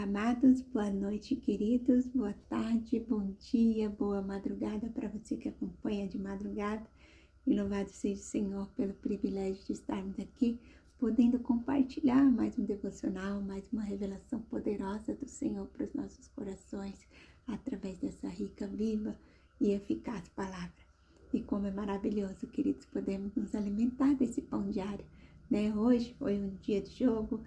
amados, boa noite, queridos, boa tarde, bom dia, boa madrugada para você que acompanha de madrugada. E louvado seja o Senhor pelo privilégio de estarmos aqui, podendo compartilhar mais um devocional, mais uma revelação poderosa do Senhor para os nossos corações, através dessa rica, viva e eficaz palavra. E como é maravilhoso, queridos, podemos nos alimentar desse pão diário. Hoje foi um dia de jogo,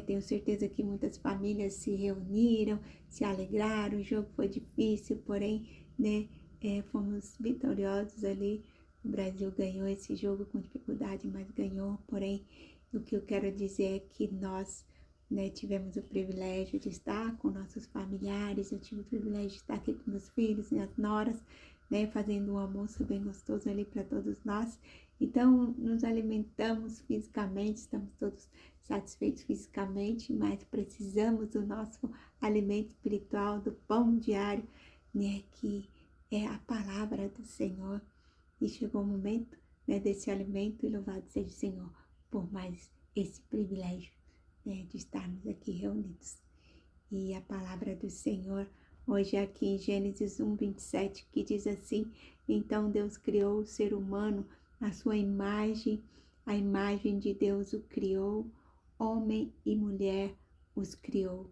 tenho certeza que muitas famílias se reuniram, se alegraram, o jogo foi difícil, porém, fomos vitoriosos ali. O Brasil ganhou esse jogo com dificuldade, mas ganhou. Porém, o que eu quero dizer é que nós tivemos o privilégio de estar com nossos familiares. Eu tive o privilégio de estar aqui com meus filhos, minhas noras, fazendo um almoço bem gostoso ali para todos nós. Então, nos alimentamos fisicamente, estamos todos satisfeitos fisicamente, mas precisamos do nosso alimento espiritual, do pão diário, que é a palavra do Senhor. E chegou o momento desse alimento, e louvado seja o Senhor por mais esse privilégio de estarmos aqui reunidos. E a palavra do Senhor hoje é aqui em Gênesis 1:27, que diz assim: então Deus criou o ser humano à sua imagem, a imagem de Deus o criou, homem e mulher os criou.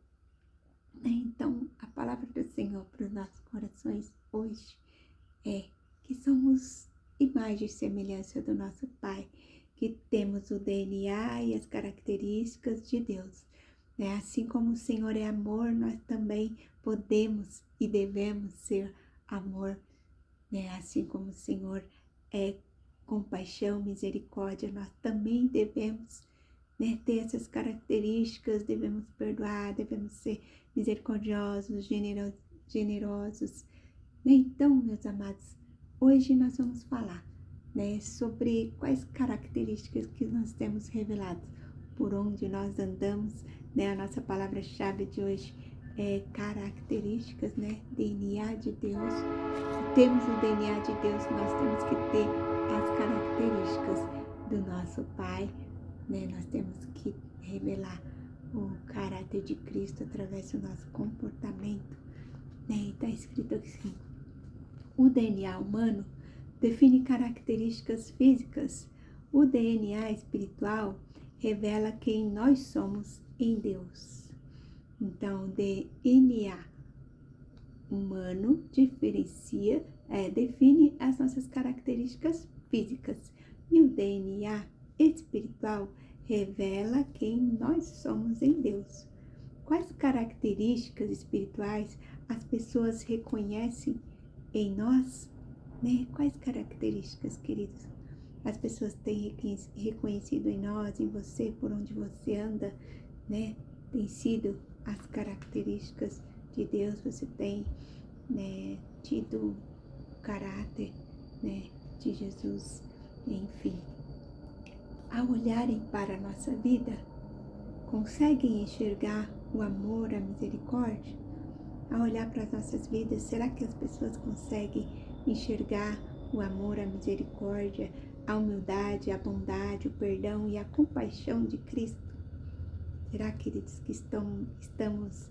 Então, a palavra do Senhor para os nossos corações hoje é que somos imagem e semelhança do nosso Pai, que temos o DNA e as características de Deus. Assim como o Senhor é amor, nós também podemos e devemos ser amor. Assim como o Senhor é compaixão, misericórdia, nós também devemos ter essas características, devemos perdoar, devemos ser misericordiosos, generosos. Então, meus amados, hoje nós vamos falar sobre quais características que nós temos revelado, por onde nós andamos. A nossa palavra-chave de hoje é características, DNA de Deus. Temos o DNA de Deus, nós temos que ter as características do nosso Pai, nós temos que revelar o caráter de Cristo através do nosso comportamento. E está escrito assim: o DNA humano define características físicas. O DNA espiritual revela quem nós somos em Deus. Então, o DNA humano define as nossas características físicas. E o DNA espiritual revela quem nós somos em Deus. Quais características espirituais as pessoas reconhecem em nós? Quais características, queridos, as pessoas têm reconhecido em nós, em você, por onde você anda, Tem sido as características de Deus. Você tem tido o caráter de Jesus, enfim. Ao olharem para a nossa vida, conseguem enxergar o amor, a misericórdia? Ao olhar para as nossas vidas, será que as pessoas conseguem enxergar o amor, a misericórdia, a humildade, a bondade, o perdão e a compaixão de Cristo? Será, queridos, que estamos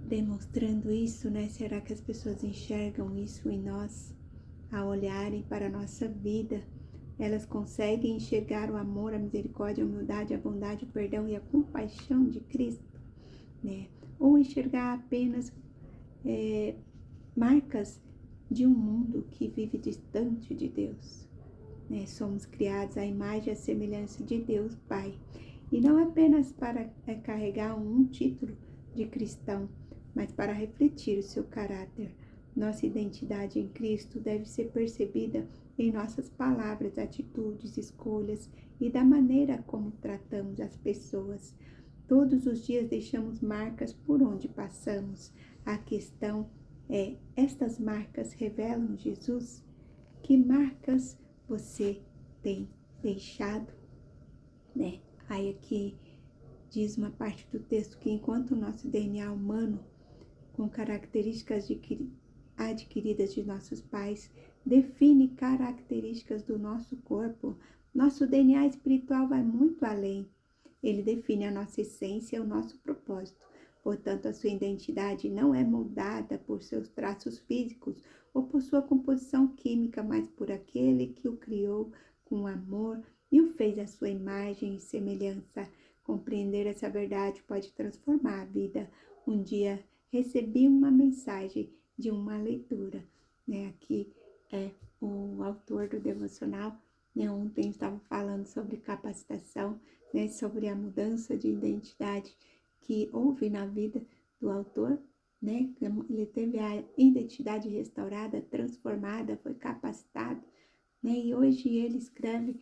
demonstrando isso, Será que as pessoas enxergam isso em nós? Ao olharem para a nossa vida, elas conseguem enxergar o amor, a misericórdia, a humildade, a bondade, o perdão e a compaixão de Cristo? Ou enxergar apenas marcas de um mundo que vive distante de Deus? Somos criados à imagem e à semelhança de Deus Pai, e não apenas para carregar um título de cristão, mas para refletir o seu caráter. Nossa identidade em Cristo deve ser percebida em nossas palavras, atitudes, escolhas e da maneira como tratamos as pessoas. Todos os dias deixamos marcas por onde passamos. A questão é: estas marcas revelam Jesus? Que marcas você tem deixado? Aí aqui diz uma parte do texto que enquanto o nosso DNA humano, com características adquiridas de nossos pais, define características do nosso corpo, nosso DNA espiritual vai muito além. Ele define a nossa essência e o nosso propósito. Portanto, a sua identidade não é moldada por seus traços físicos ou por sua composição química, mas por aquele que o criou com amor e o fez à sua imagem e semelhança. Compreender essa verdade pode transformar a vida. Um dia recebi uma mensagem de uma leitura, Aqui é o autor do devocional, Ontem estava falando sobre capacitação, sobre a mudança de identidade que houve na vida do autor, Ele teve a identidade restaurada, transformada, foi capacitado, E hoje ele escreve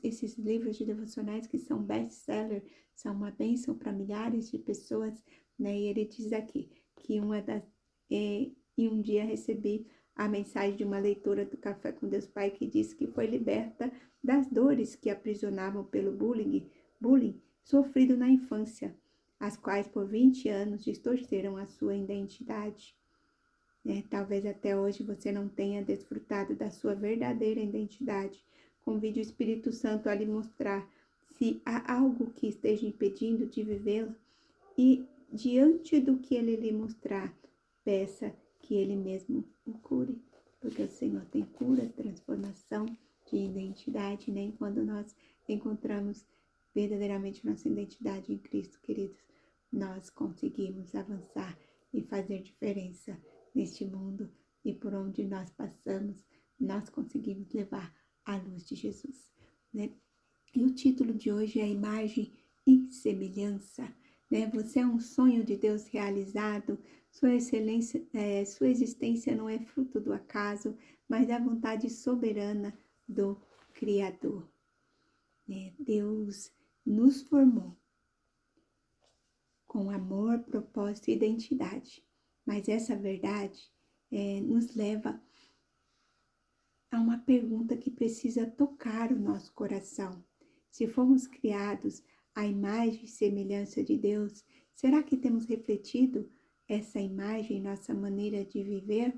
esses livros de devocionais que são best-seller, são uma bênção para milhares de pessoas, E ele diz aqui que um dia recebi a mensagem de uma leitora do Café com Deus Pai que disse que foi liberta das dores que aprisionavam pelo bullying sofrido na infância, as quais por 20 anos distorceram a sua identidade. Talvez até hoje você não tenha desfrutado da sua verdadeira identidade. Convide o Espírito Santo a lhe mostrar se há algo que esteja impedindo de vivê-la e, diante do que ele lhe mostrar, peça que ele mesmo o cure, porque o Senhor tem cura, transformação de identidade, Quando nós encontramos verdadeiramente nossa identidade em Cristo, queridos, nós conseguimos avançar e fazer diferença neste mundo, e por onde nós passamos, nós conseguimos levar a luz de Jesus, E o título de hoje é Imagem e Semelhança, Você é um sonho de Deus realizado. Sua existência não é fruto do acaso, mas da vontade soberana do Criador. Deus nos formou com amor, propósito e identidade. Mas essa verdade nos leva a uma pergunta que precisa tocar o nosso coração. Se fomos criados à imagem e semelhança de Deus, será que temos refletido essa imagem em nossa maneira de viver?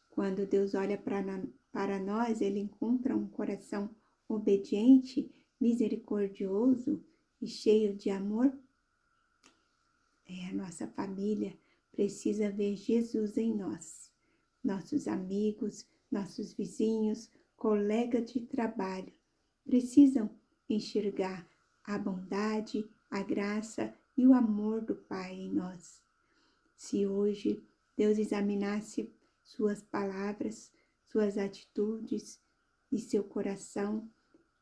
Quando Deus olha para nós, Ele encontra um coração obediente, misericordioso e cheio de amor? A nossa família precisa ver Jesus em nós. Nossos amigos, nossos vizinhos, colegas de trabalho precisam enxergar a bondade, a graça e o amor do Pai em nós. Se hoje Deus examinasse suas palavras, suas atitudes e seu coração,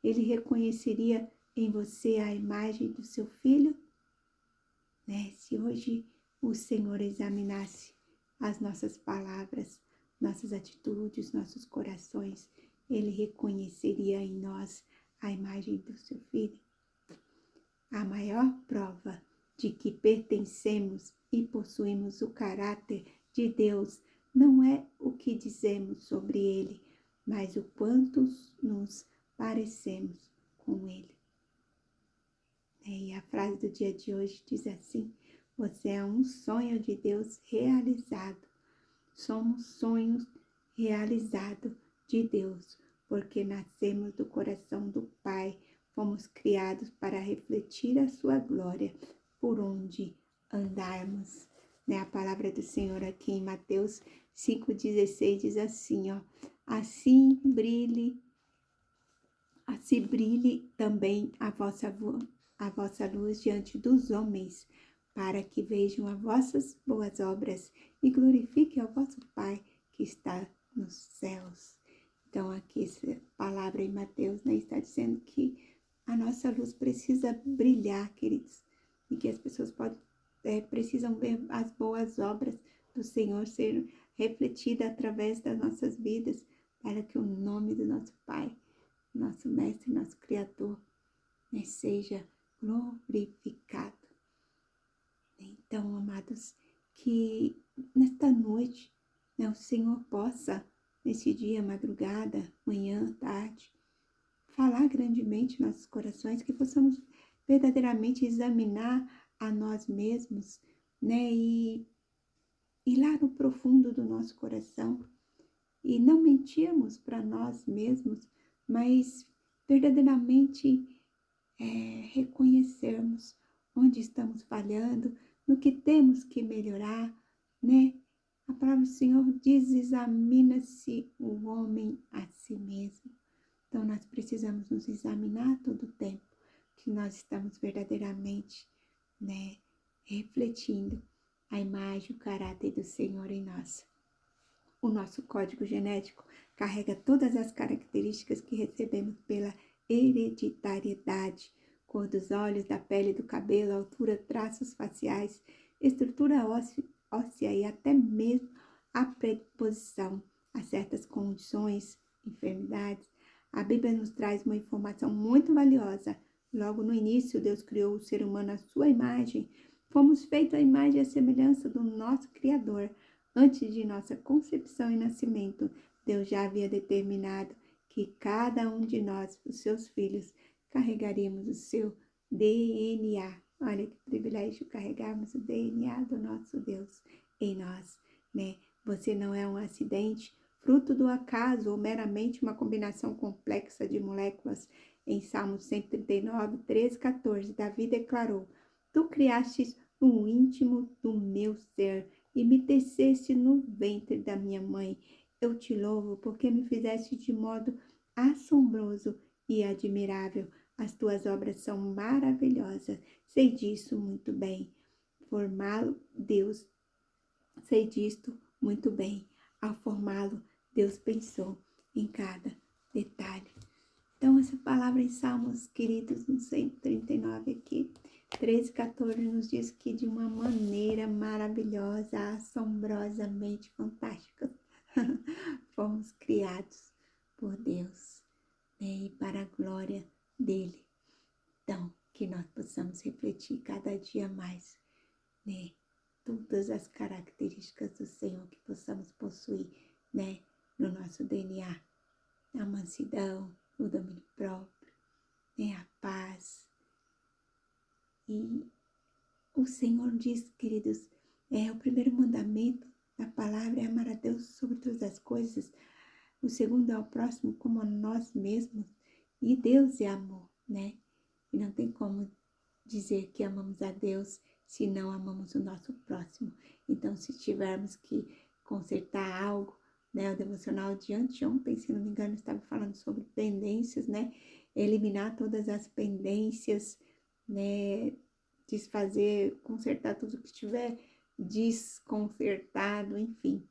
Ele reconheceria em você a imagem do seu Filho? Se hoje o Senhor examinasse as nossas palavras, nossas atitudes, nossos corações, Ele reconheceria em nós a imagem do seu Filho? A maior prova de que pertencemos e possuímos o caráter de Deus não é o que dizemos sobre Ele, mas o quanto nos parecemos com Ele. E a frase do dia de hoje diz assim: você é um sonho de Deus realizado. Somos sonhos realizados de Deus, porque nascemos do coração do Pai, fomos criados para refletir a sua glória por onde andarmos. A palavra do Senhor aqui em Mateus 5,16 diz assim, assim brilhe também a vossa luz diante dos homens, para que vejam as vossas boas obras e glorifiquem ao vosso Pai que está nos céus. Então aqui essa palavra em Mateus, está dizendo que a nossa luz precisa brilhar, queridos, e que as pessoas precisam ver as boas obras do Senhor ser refletida através das nossas vidas, para que o nome do nosso Pai, nosso Mestre, nosso Criador, seja glorificado. Então, amados, que nesta noite, o Senhor possa, nesse dia, madrugada, manhã, tarde, falar grandemente em nossos corações, que possamos verdadeiramente examinar a nós mesmos, e ir lá no profundo do nosso coração e não mentirmos para nós mesmos, mas verdadeiramente reconhecermos onde estamos falhando, no que temos que melhorar, né? A palavra do Senhor diz: examina-se o homem a si mesmo. Então, nós precisamos nos examinar todo o tempo, que nós estamos verdadeiramente, né, refletindo a imagem, o caráter do Senhor em nós. O nosso código genético carrega todas as características que recebemos pela hereditariedade: cor dos olhos, da pele, do cabelo, altura, traços faciais, estrutura óssea e até mesmo a predisposição a certas condições, enfermidades. A Bíblia nos traz uma informação muito valiosa. Logo no início, Deus criou o ser humano à sua imagem. Fomos feitos à imagem e à semelhança do nosso Criador. Antes de nossa concepção e nascimento, Deus já havia determinado que cada um de nós, os seus filhos, carregaríamos o seu DNA. Olha que privilégio carregarmos o DNA do nosso Deus em nós, né? Você não é um acidente, fruto do acaso ou meramente uma combinação complexa de moléculas. Em Salmos 139, 13, 14, Davi declarou: Tu criastes no íntimo do meu ser e me teceste no ventre da minha mãe. Eu te louvo porque me fizeste de modo assombroso e admirável. As tuas obras são maravilhosas. Sei disso muito bem. Formá-lo, Deus, sei disto muito bem. Ao formá-lo, Deus pensou em cada detalhe. Então, essa palavra em Salmos, queridos, no 139 aqui, 13, 14, nos diz que de uma maneira maravilhosa, assombrosamente fantástica, fomos criados por Deus, né, e para a glória dele. Então, que nós possamos refletir cada dia mais, né, todas as características do Senhor, que possamos possuir, né, no nosso DNA, a mansidão, o domínio próprio, né, a paz. E o Senhor diz, queridos, o primeiro mandamento da palavra é amar a Deus sobre todas as coisas. O segundo é ao próximo como a nós mesmos. E Deus é amor, né? E não tem como dizer que amamos a Deus se não amamos o nosso próximo. Então, se tivermos que consertar algo, né? O devocional de anteontem, se não me engano, estava falando sobre pendências, né? Eliminar todas as pendências, né? Desfazer, consertar tudo que estiver desconcertado, enfim.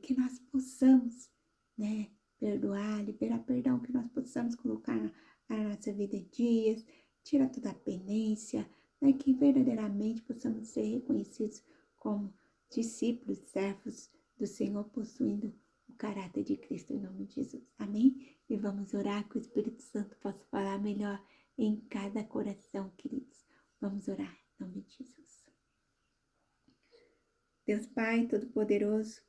Que nós possamos, né, perdoar, liberar perdão, que nós possamos colocar a nossa vida em dias, tirar toda a pendência, né, que verdadeiramente possamos ser reconhecidos como discípulos, servos do Senhor, possuindo o caráter de Cristo, em nome de Jesus. Amém? E vamos orar que o Espírito Santo possa falar melhor em cada coração, queridos. Vamos orar em nome de Jesus. Deus Pai Todo-Poderoso,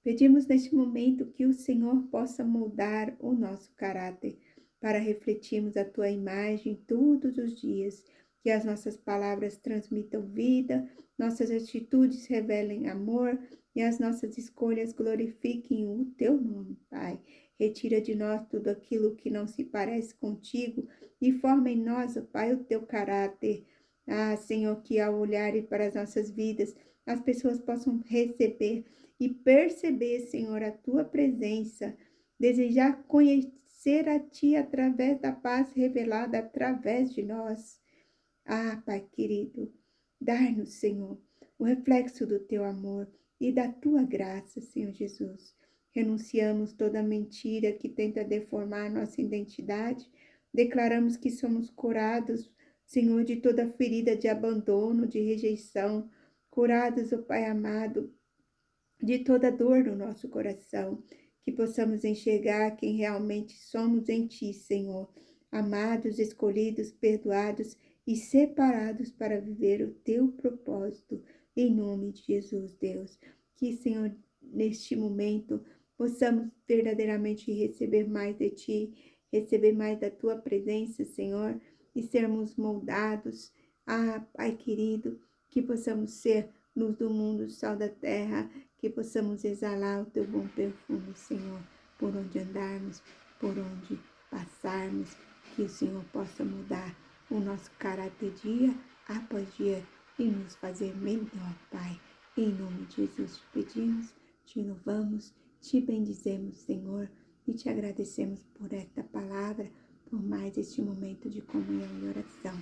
pedimos neste momento que o Senhor possa moldar o nosso caráter para refletirmos a Tua imagem todos os dias, que as nossas palavras transmitam vida, nossas atitudes revelem amor e as nossas escolhas glorifiquem o Teu nome, Pai. Retira de nós tudo aquilo que não se parece contigo e forma em nós, ó Pai, o Teu caráter. Senhor, que ao olharem para as nossas vidas, as pessoas possam receber e perceber, Senhor, a Tua presença, desejar conhecer a Ti através da paz revelada através de nós. Pai querido, dai-nos, Senhor, o reflexo do Teu amor e da Tua graça, Senhor Jesus. Renunciamos toda mentira que tenta deformar nossa identidade. Declaramos que somos curados, Senhor, de toda ferida de abandono, de rejeição. Curados, ó Pai amado, de toda dor no nosso coração, que possamos enxergar quem realmente somos em Ti, Senhor, amados, escolhidos, perdoados e separados para viver o Teu propósito, em nome de Jesus, Deus. Que, Senhor, neste momento, possamos verdadeiramente receber mais de Ti, receber mais da Tua presença, Senhor, e sermos moldados. Pai querido, que possamos ser luz do mundo, sal da terra, que possamos exalar o Teu bom perfume, Senhor, por onde andarmos, por onde passarmos, que o Senhor possa mudar o nosso caráter dia após dia e nos fazer melhor, Pai. Em nome de Jesus te pedimos, te louvamos, te bendizemos, Senhor, e te agradecemos por esta palavra, por mais este momento de comunhão e oração.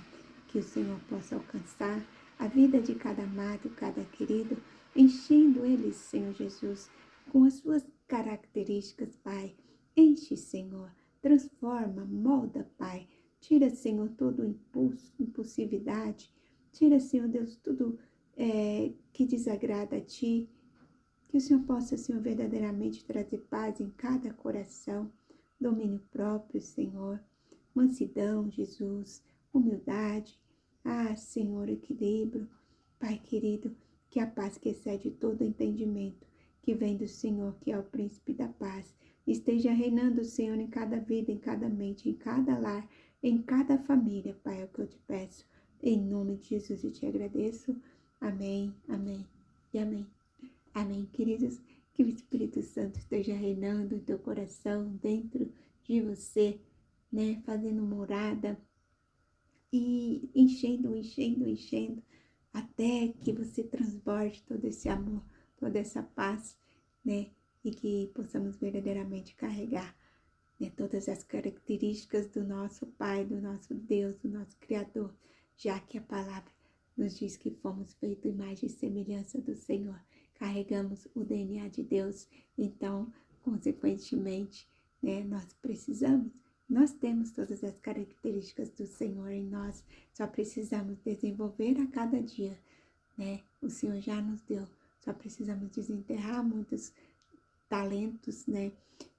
Que o Senhor possa alcançar a vida de cada amado, cada querido, enchendo eles, Senhor Jesus, com as suas características, Pai. Enche, Senhor, transforma, molda, Pai. Tira, Senhor, todo o impulso, impulsividade. Tira, Senhor Deus, tudo que desagrada a Ti. Que o Senhor possa, Senhor, verdadeiramente trazer paz em cada coração, domínio próprio, Senhor, mansidão, Jesus, humildade, Senhor, equilíbrio. Pai querido, que a paz que excede todo entendimento, que vem do Senhor, que é o príncipe da paz, esteja reinando, Senhor, em cada vida, em cada mente, em cada lar, em cada família, Pai, é o que eu te peço. Em nome de Jesus eu te agradeço. Amém, amém e amém. Amém, queridos. Que o Espírito Santo esteja reinando em teu coração, dentro de você, né? Fazendo morada e enchendo, até que você transborde todo esse amor, toda essa paz, né? E que possamos verdadeiramente carregar, né, todas as características do nosso Pai, do nosso Deus, do nosso Criador, já que a palavra nos diz que fomos feitos imagem e semelhança do Senhor. Carregamos o DNA de Deus, então, consequentemente, né, nós temos todas as características do Senhor em nós, só precisamos desenvolver a cada dia, né? O Senhor já nos deu, só precisamos desenterrar muitos talentos, né?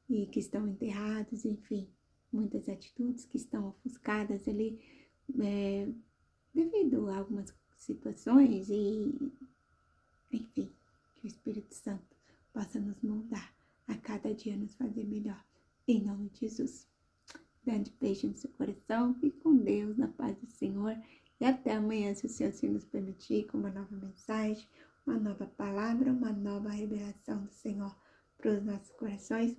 E que estão enterrados, enfim, muitas atitudes que estão ofuscadas ali, devido a algumas situações e, enfim, que o Espírito Santo possa nos moldar a cada dia, nos fazer melhor. Em nome de Jesus. Grande beijo no seu coração, fique com Deus, na paz do Senhor, e até amanhã, se o Senhor assim nos permitir, com uma nova mensagem, uma nova palavra, uma nova revelação do Senhor para os nossos corações.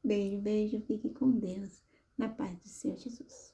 Beijo, beijo, fique com Deus, na paz do Senhor Jesus.